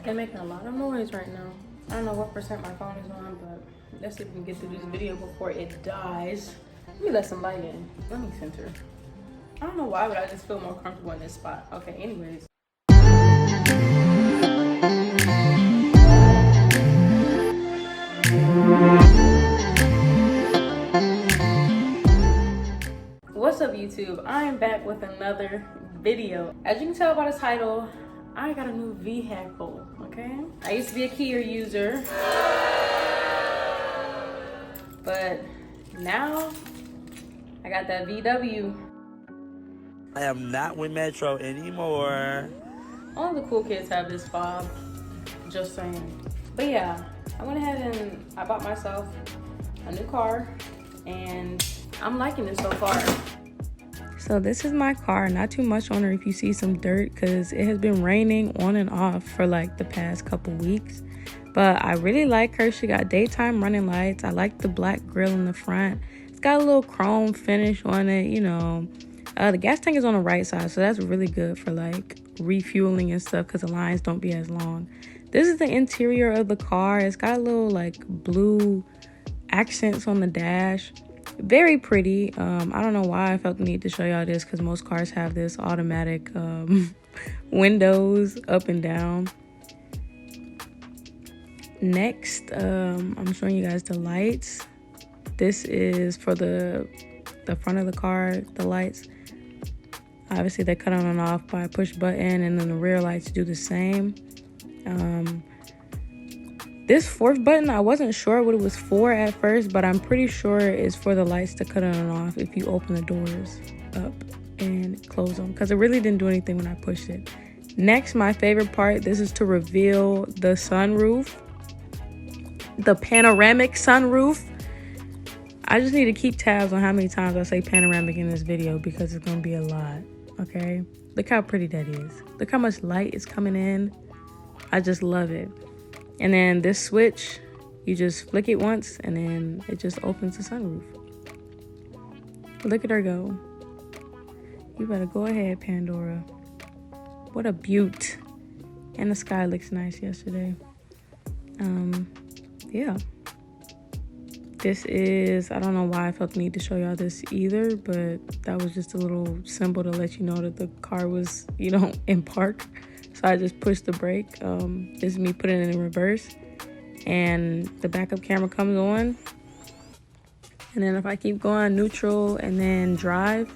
They're making a lot of noise right now. I don't know what percent my phone is on, but let's see if we can get through this video before it dies. Let me let some light in. Let me center. I don't know why, but I just feel more comfortable in this spot. Okay, anyways. What's up, YouTube? I am back with another video. As you can tell by the title, I got a new vehicle, okay? I used to be a Kia user, but now I got that VW. I am not with Metro anymore. All the cool kids have this fob, just saying. But yeah, I went ahead and I bought myself a new car, and I'm liking it so far. So this is my car. Not too much on her if you see some dirt, because it has been raining on and off for like the past couple weeks. But I really like her. She got daytime running lights. I like the black grille in the front. It's got a little chrome finish on it, you know. The gas tank is on the right side, so that's really good for like refueling and stuff, because the lines don't be as long. This is the interior of the car. It's got a little like blue accents on the dash. Very pretty. I don't know why I felt the need to show y'all this, because most cars have this automatic windows up and down. Next, I'm showing you guys the lights. This is for the front of the car, the lights. Obviously they cut on and off by a push button, and then the rear lights do the same. This fourth button, I wasn't sure what it was for at first, but I'm pretty sure it's for the lights to cut on and off if you open the doors up and close them, because it really didn't do anything when I pushed it. Next, my favorite part, this is to reveal the sunroof, the panoramic sunroof. I just need to keep tabs on how many times I say panoramic in this video, because it's going to be a lot, okay? Look how pretty that is. Look how much light is coming in. I just love it. And then this switch, you just flick it once, and then it just opens the sunroof. Look at her go. You better go ahead, Pandora. What a beaut. And the sky looks nice yesterday. Yeah. This is, I don't know why I felt the need to show y'all this either, but that was just a little symbol to let you know that the car was, you know, in park. So I just pushed the brake. This is me putting it in reverse, and the backup camera comes on. And then if I keep going, neutral, and then drive.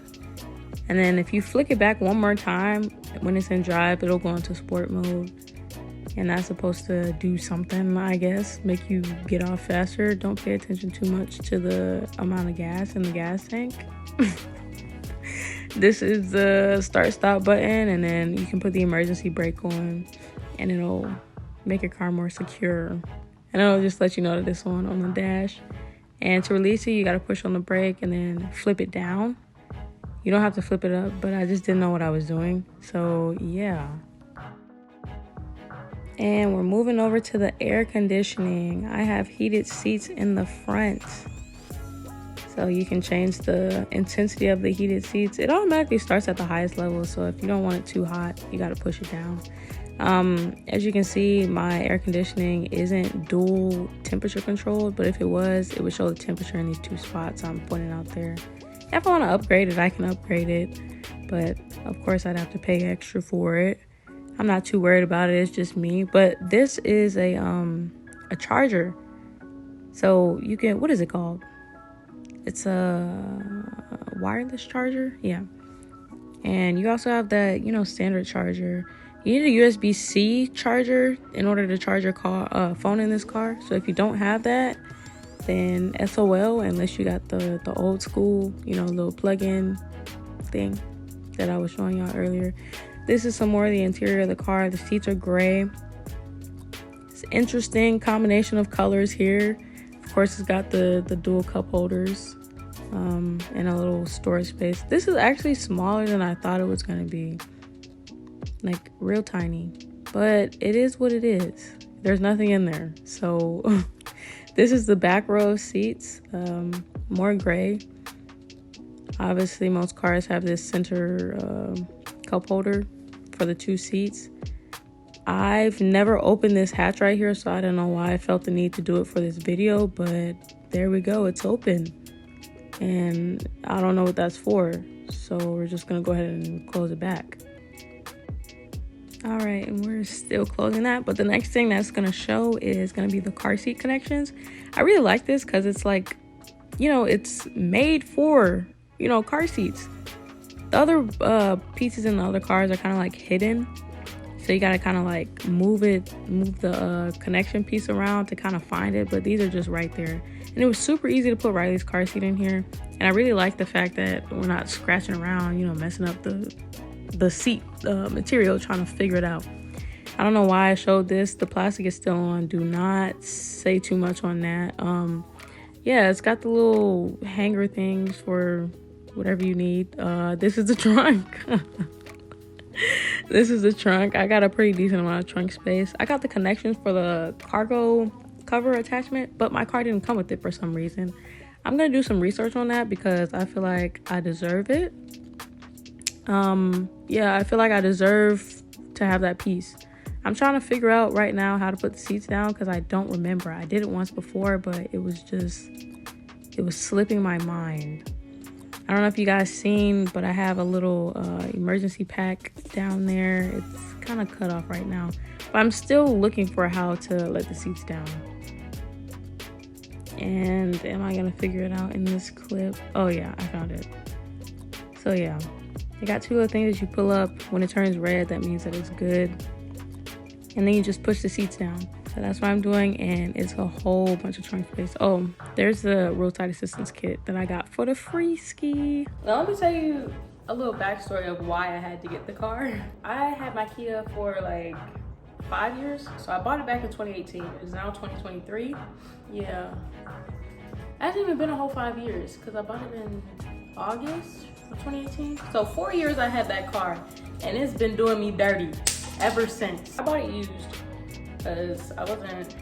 And then if you flick it back one more time, when it's in drive, it'll go into sport mode. And that's supposed to do something, I guess, make you get off faster. Don't pay attention too much to the amount of gas in the gas tank. This is the start-stop button, and then you can put the emergency brake on, and it'll make your car more secure. And it'll just let you know that it's on the dash. And to release it, you got to push on the brake and then flip it down. You don't have to flip it up, but I just didn't know what I was doing. So, yeah. And we're moving over to the air conditioning. I have heated seats in the front. So you can change the intensity of the heated seats. It automatically starts at the highest level, so if you don't want it too hot, you got to push it down. As you can see, my air conditioning isn't dual temperature controlled, but if it was, it would show the temperature in these two spots I'm pointing out there. If I want to upgrade it, I can upgrade it, but of course I'd have to pay extra for it. I'm not too worried about it, it's just me. But this is a charger. So you can, what is it called? It's a wireless charger, yeah. And you also have that, you know, standard charger. You need a USB-C charger in order to charge your phone in this car. So if you don't have that, then SOL, unless you got the old school, you know, little plug-in thing that I was showing y'all earlier. This is some more of the interior of the car. The seats are gray. It's an interesting combination of colors here. Of course, it's got the dual cup holders and a little storage space. This is actually smaller than I thought it was going to be. Like, real tiny. But it is what it is. There's nothing in there. So, this is the back row of seats. More gray. Obviously, most cars have this center cup holder for the two seats. I've never opened this hatch right here, so I don't know why I felt the need to do it for this video, but there we go, it's open. And I don't know what that's for, so we're just gonna go ahead and close it back. All right, and we're still closing that, but the next thing that's gonna show is gonna be the car seat connections. I really like this because it's like, you know, it's made for, you know, car seats. The other pieces in the other cars are kind of like hidden, so you gotta kind of like move the connection piece around to kind of find it, but these are just right there. And it was super easy to put Riley's car seat in here, and I really like the fact that we're not scratching around, you know, messing up the seat material, trying to figure it out. I don't know why I showed this. The plastic is still on. Do not say too much on that. Yeah, it's got the little hanger things for whatever you need. This is the trunk. This is the trunk. I got a pretty decent amount of trunk space. I got the connections for the cargo cover attachment, but my car didn't come with it for some reason. I'm gonna do some research on that because I feel like I deserve it. Yeah, I feel like I deserve to have that piece. I'm trying to figure out right now how to put the seats down because I don't remember. I did it once before, but it was slipping my mind. I don't know if you guys seen, but I have a little emergency pack down there. It's kind of cut off right now, but I'm still looking for how to let the seats down. And am I gonna figure it out in this clip? Oh yeah, I found it. So yeah, they got two little things that you pull up. When it turns red, that means that it's good. And then you just push the seats down. So that's what I'm doing, and it's a whole bunch of trunk space. Oh, there's the roadside assistance kit that I got for the free ski. Now let me tell you a little backstory of why I had to get the car. I had my Kia for like 5 years, so I bought it back in 2018. It's now 2023. Yeah, it hasn't even been a whole 5 years because I bought it in August of 2018. So 4 years I had that car, and it's been doing me dirty ever since. I bought it used because I wasn't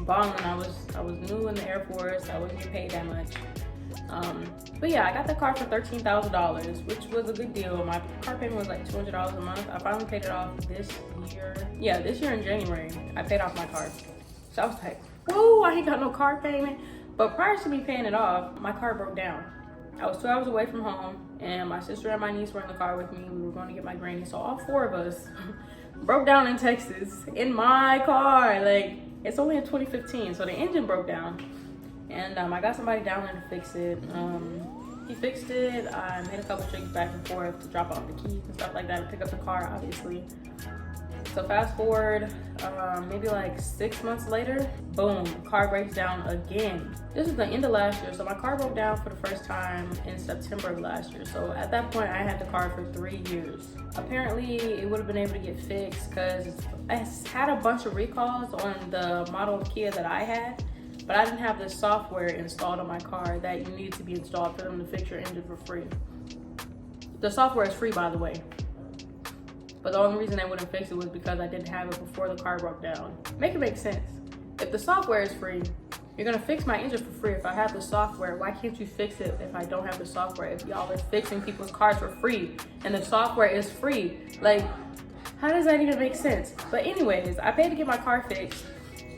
balling. I was new in the Air Force. I wasn't getting paid that much. But yeah, I got the car for $13,000, which was a good deal. My car payment was like $200 a month. I finally paid it off this year. Yeah, this year in January, I paid off my car. So I was like, whoa, I ain't got no car payment. But prior to me paying it off, my car broke down. I was 2 hours away from home, and my sister and my niece were in the car with me. We were going to get my granny, so all four of us broke down in Texas in my car. Like, it's only in 2015, so the engine broke down, and I got somebody down there to fix it. He fixed it. I made a couple trips back and forth to drop off the keys and stuff like that, to pick up the car, obviously. So fast forward, maybe like 6 months later, boom, car breaks down again. This is the end of last year, so my car broke down for the first time in September of last year. So at that point, I had the car for 3 years. Apparently, it would have been able to get fixed because I had a bunch of recalls on the model of Kia that I had, but I didn't have the software installed on my car that you needed to be installed for them to fix your engine for free. The software is free, by the way. But the only reason they wouldn't fix it was because I didn't have it before the car broke down. Make it make sense. If the software is free, you're gonna fix my engine for free if I have the software. Why can't you fix it if I don't have the software? If y'all are fixing people's cars for free and the software is free, like, how does that even make sense? But anyways, I paid to get my car fixed,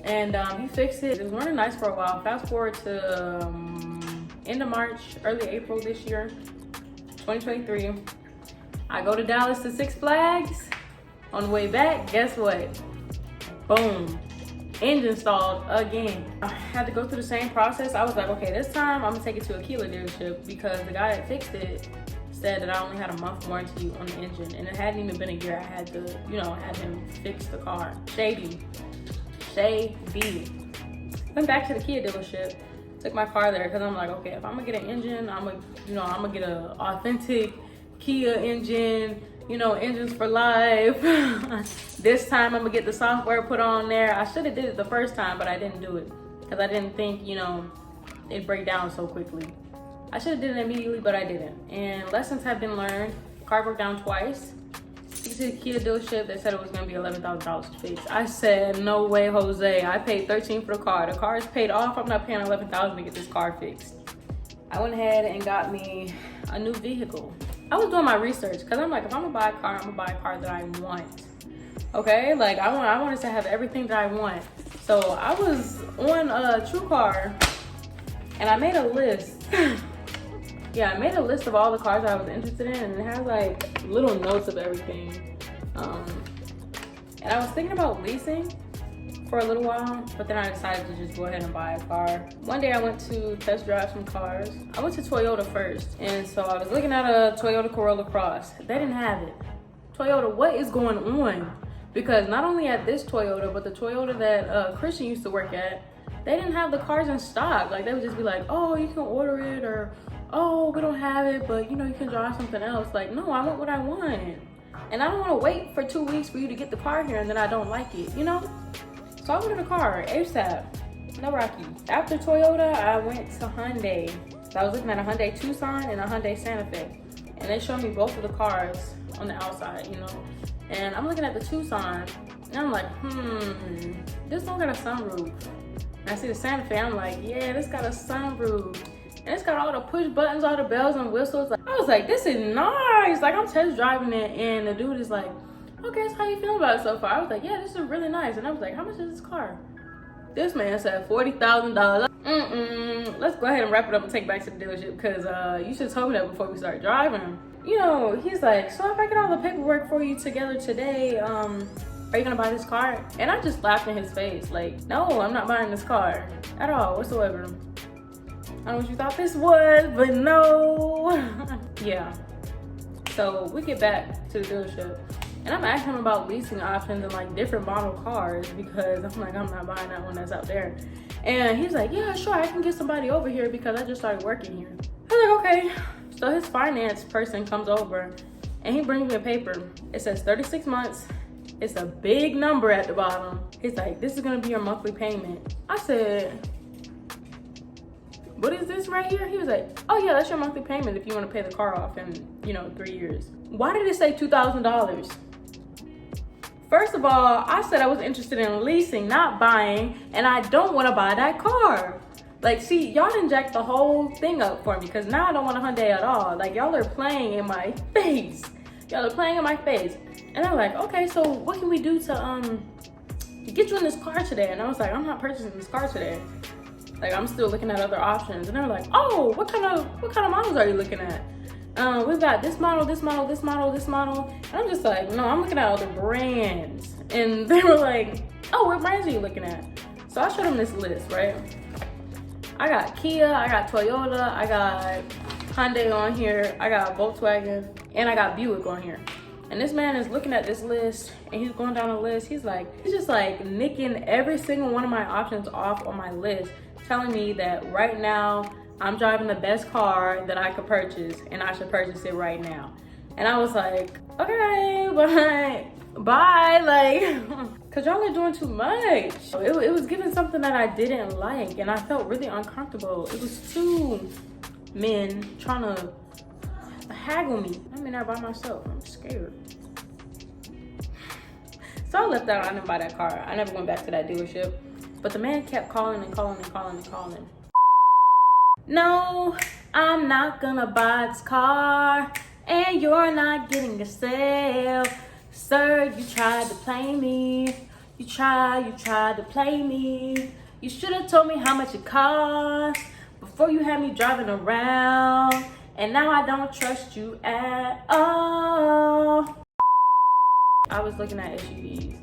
and he fixed it. It was running nice for a while. Fast forward to end of March, early April this year, 2023. I go to Dallas to Six Flags. On the way back, guess what? Boom, engine stalled again. I had to go through the same process. I was like, okay, this time I'm gonna take it to a Kia dealership because the guy that fixed it said that I only had a month warranty on the engine, and it hadn't even been a year. I had to, had him fix the car. Shady. Went back to the Kia dealership, took my car there because I'm like, okay, if I'm gonna get an engine, I'm gonna get an authentic Kia engine, engines for life. This time I'm gonna get the software put on there. I should have did it the first time, but I didn't do it because I didn't think, it'd break down so quickly. I should have did it immediately, but I didn't. And lessons have been learned. The car broke down twice. Took it to the Kia dealership. They said it was gonna be $11,000 to fix. I said, no way, Jose. I paid $13,000 for the car. The car is paid off. I'm not paying $11,000 to get this car fixed. I went ahead and got me a new vehicle. I was doing my research because I'm like, if I'm gonna buy a car, I'm gonna buy a car that I want. Okay, like I wanted to have everything that I want. So I was on TrueCar and I made a list. Yeah, I made a list of all the cars I was interested in, and it has like little notes of everything. And I was thinking about leasing for a little while, but then I decided to just go ahead and buy a car. One day I went to test drive some cars. I went to Toyota first, and so I was looking at a Toyota Corolla Cross. They didn't have it. Toyota, what is going on? Because not only at this Toyota, but the Toyota that Christian used to work at, they didn't have the cars in stock. Like, they would just be like, oh, you can order it, or oh, we don't have it, but you know, you can drive something else. Like, no, I want what I want. And I don't want to wait for 2 weeks for you to get the car here and then I don't like it, you know? So I wanted a car, ASAP, no Rocky. After Toyota, I went to Hyundai. So I was looking at a Hyundai Tucson and a Hyundai Santa Fe. And they showed me both of the cars on the outside, you know? And I'm looking at the Tucson, and I'm like, this don't got a sunroof. And I see the Santa Fe, I'm like, yeah, this got a sunroof. And it's got all the push buttons, all the bells and whistles. Like, I was like, this is nice. Like, I'm test driving it, and the dude is like, okay, so how you feeling about it so far? I was like, yeah, this is really nice. And I was like, how much is this car? This man said $40,000. Let's go ahead and wrap it up and take it back to the dealership, because you should have told me that before we started driving. You know, he's like, so if I get all the paperwork for you together today, are you gonna buy this car? And I just laughed in his face, like, no, I'm not buying this car at all whatsoever. I don't know what you thought this was, but no. Yeah. So we get back to the dealership, and I'm asking him about leasing options and like different model cars, because I'm like, I'm not buying that one that's out there. And he's like, yeah, sure, I can get somebody over here because I just started working here. I was like, okay. So his finance person comes over and he brings me a paper. It says 36 months. It's a big number at the bottom. He's like, this is gonna be your monthly payment. I said, what is this right here? He was like, oh yeah, that's your monthly payment if you want to pay the car off in, 3 years. Why did it say $2,000? First of all, I said I was interested in leasing, not buying, and I don't want to buy that car. Like, see, y'all done jacked the whole thing up for me, because now I don't want a Hyundai at all. Like, y'all are playing in my face. Y'all are playing in my face. And I'm like, okay, so what can we do to get you in this car today? And I was like, I'm not purchasing this car today. Like, I'm still looking at other options. And they were like, oh, what kind of models are you looking at? We've got this model, this model, this model, this model. And I'm just like, no, I'm looking at other brands. And they were like, oh, what brands are you looking at? So I showed them this list, right? I got Kia, I got Toyota, I got Hyundai on here, I got Volkswagen, and I got Buick on here. And this man is looking at this list, and he's going down the list. He's just like nicking every single one of my options off on my list, telling me that right now I'm driving the best car that I could purchase, and I should purchase it right now. And I was like, okay, bye, like, cause y'all are doing too much. It was giving something that I didn't like, and I felt really uncomfortable. It was two men trying to haggle me. I'm in there by myself, I'm scared. So I left out, I didn't buy that car. I never went back to that dealership. But the man kept calling and calling and calling and calling. No, I'm not gonna buy this car, and you're not getting a sale. Sir, you tried to play me. You tried to play me. You should have told me how much it cost before you had me driving around. And now I don't trust you at all. I was looking at SUVs.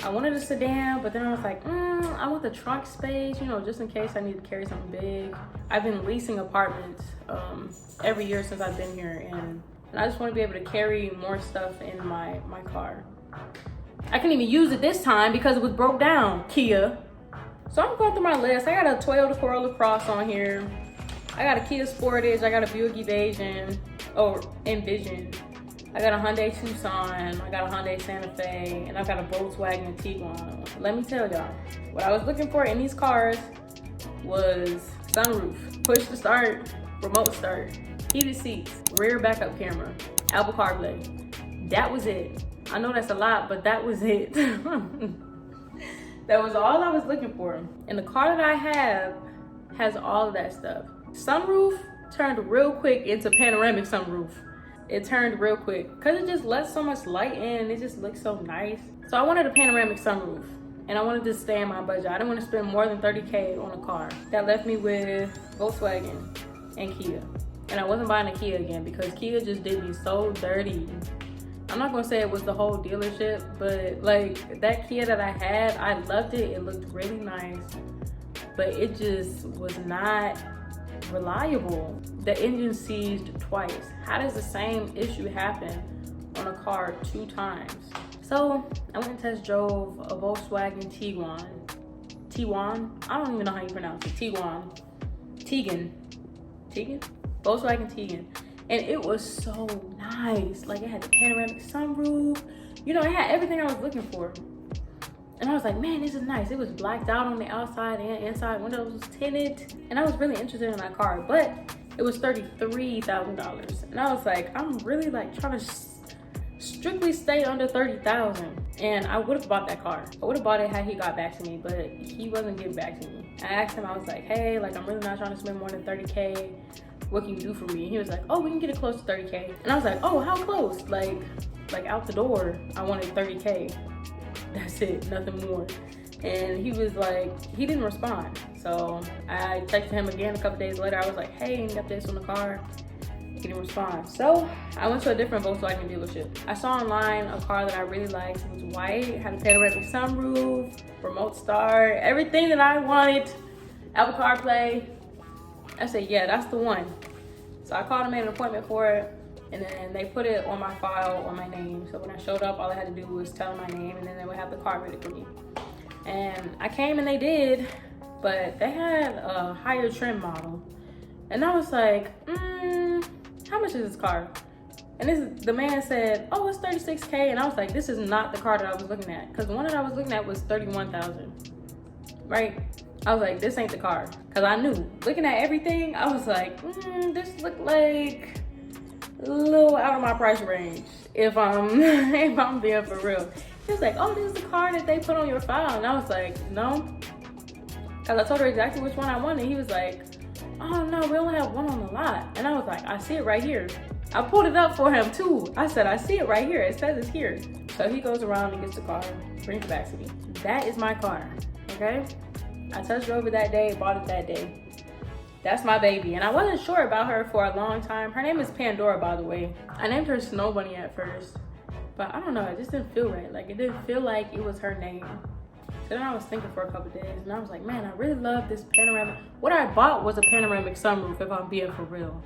I wanted a sedan, but then I was like, I want the trunk space, just in case I need to carry something big. I've been leasing apartments every year since I've been here, and I just want to be able to carry more stuff in my car. I couldn't even use it this time because it was broke down, Kia. So I'm going through my list. I got a Toyota Corolla Cross on here. I got a Kia Sportage. I got a Buick Envision. I got a Hyundai Tucson, I got a Hyundai Santa Fe, and I've got a Volkswagen Tiguan. Let me tell y'all, what I was looking for in these cars was sunroof, push to start, remote start, heated seats, rear backup camera, Apple CarPlay. That was it. I know that's a lot, but that was it. That was all I was looking for. And the car that I have has all of that stuff. Sunroof turned real quick into panoramic sunroof. It turned real quick because it just lets so much light in. It just looks so nice. So I wanted a panoramic sunroof, and I wanted to stay in my budget. I didn't want to spend more than $30K on a car. That left me with Volkswagen and Kia. And I wasn't buying a Kia again because Kia just did me so dirty. I'm not gonna say it was the whole dealership, but like that Kia that I had, I loved it. It looked really nice, but it just was not reliable. The engine seized twice. How does the same issue happen on a car 2 times? So I went and test drove a Volkswagen Tiguan. I don't even know how you pronounce it. Tegan? Volkswagen Tegan. And it was so nice. Like, it had the panoramic sunroof. You know, it had everything I was looking for. And I was like, man, this is nice. It was blacked out on the outside and inside. Windows was tinted. And I was really interested in that car. But it was $33,000. And I was like, I'm really like trying to strictly stay under $30,000. And I would have bought that car. I would have bought it had he got back to me, but he wasn't getting back to me. I asked him, I was like, hey, like, I'm really not trying to spend more than $30K. What can you do for me? And he was like, oh, we can get it close to $30K. And I was like, oh, how close? Like out the door, I wanted $30K. That's it, nothing more. And he was like, he didn't respond. So I texted him again a couple days later. I was like, hey, any updates on the car? He didn't respond. So I went to a different Volkswagen dealership. I saw online a car that I really liked. It was white, had a panoramic sunroof, remote start, everything that I wanted. Apple CarPlay. I said, yeah, that's the one. So I called and made an appointment for it, and then they put it on my file on my name. So when I showed up, all I had to do was tell them my name, and then they would have the car ready for me. And I came and they did, but they had a higher trim model. And I was like, how much is this car? And the man said, oh, it's $36K. And I was like, this is not the car that I was looking at. Because the one that I was looking at was $31,000, right? I was like, this ain't the car. Because I knew, looking at everything, I was like, this looked like a little out of my price range, if I'm if I'm being for real. He was like, oh, this is the car that they put on your file. And I was like, no. Because I told her exactly which one I wanted. He was like, oh, no, we only have one on the lot. And I was like, I see it right here. I pulled it up for him, too. I said, I see it right here. It says it's here. So he goes around and gets the car, brings it back to me. That is my car, okay? I test drove it that day, bought it that day. That's my baby. And I wasn't sure about her for a long time. Her name is Pandora, by the way. I named her Snow Bunny at first. But I don't know, it just didn't feel right. Like, it didn't feel like it was her name. So then I was thinking for a couple days, and I was like, man, I really love this panoramic. What I bought was a panoramic sunroof, if I'm being for real.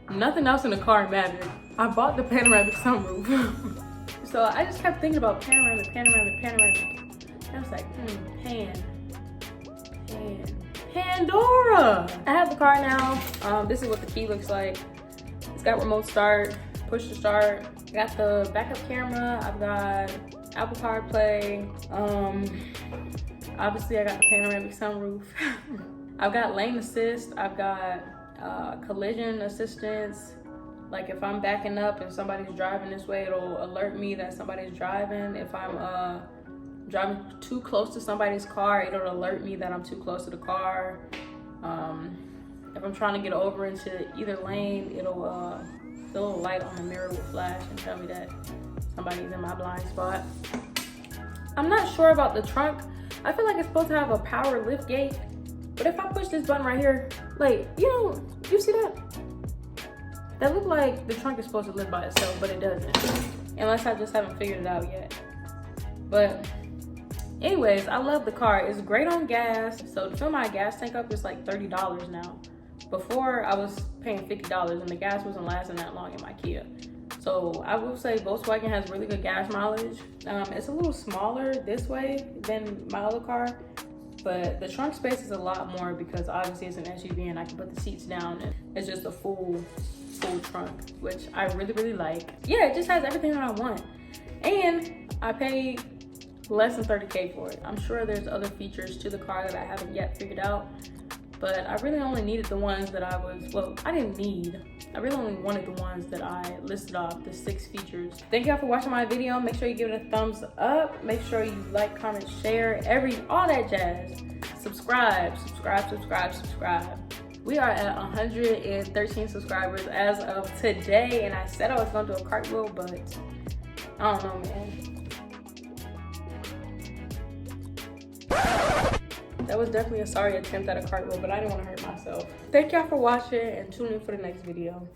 Nothing else in the car mattered. I bought the panoramic sunroof. So I just kept thinking about panoramic. And I was like, Pandora. I have the car now. This is what the key looks like. It's got remote start, push to start. I got the backup camera. I've got Apple CarPlay. Obviously I got the panoramic sunroof. I've got lane assist. I've got collision assistance. Like, if I'm backing up and somebody's driving this way, it'll alert me that somebody's driving. If I'm driving too close to somebody's car, it'll alert me that I'm too close to the car. If I'm trying to get over into either lane, it'll the little light on the mirror will flash and tell me that somebody's in my blind spot. I'm not sure about the trunk. I feel like it's supposed to have a power lift gate, but if I push this button right here, like, you see that? That look like the trunk is supposed to lift by itself, but it doesn't. Unless I just haven't figured it out yet. But anyways, I love the car. It's great on gas. So to fill my gas tank up, it's like $30 now. Before, I was paying $50 and the gas wasn't lasting that long in my Kia. So I will say Volkswagen has really good gas mileage. It's a little smaller this way than my other car, but the trunk space is a lot more because obviously it's an SUV and I can put the seats down and it's just a full trunk, which I really, really like. Yeah, it just has everything that I want. And I paid less than $30K for it. I'm sure there's other features to the car that I haven't yet figured out, but I really only needed the ones that I really only wanted the ones that I listed off, the 6 features. Thank y'all for watching my video. Make sure you give it a thumbs up. Make sure you like, comment, share, all that jazz. Subscribe. We are at 113 subscribers as of today, and I said I was gonna do a cartwheel, but I don't know, man. That was definitely a sorry attempt at a cartwheel, but I didn't want to hurt myself. Thank y'all for watching and tune in for the next video.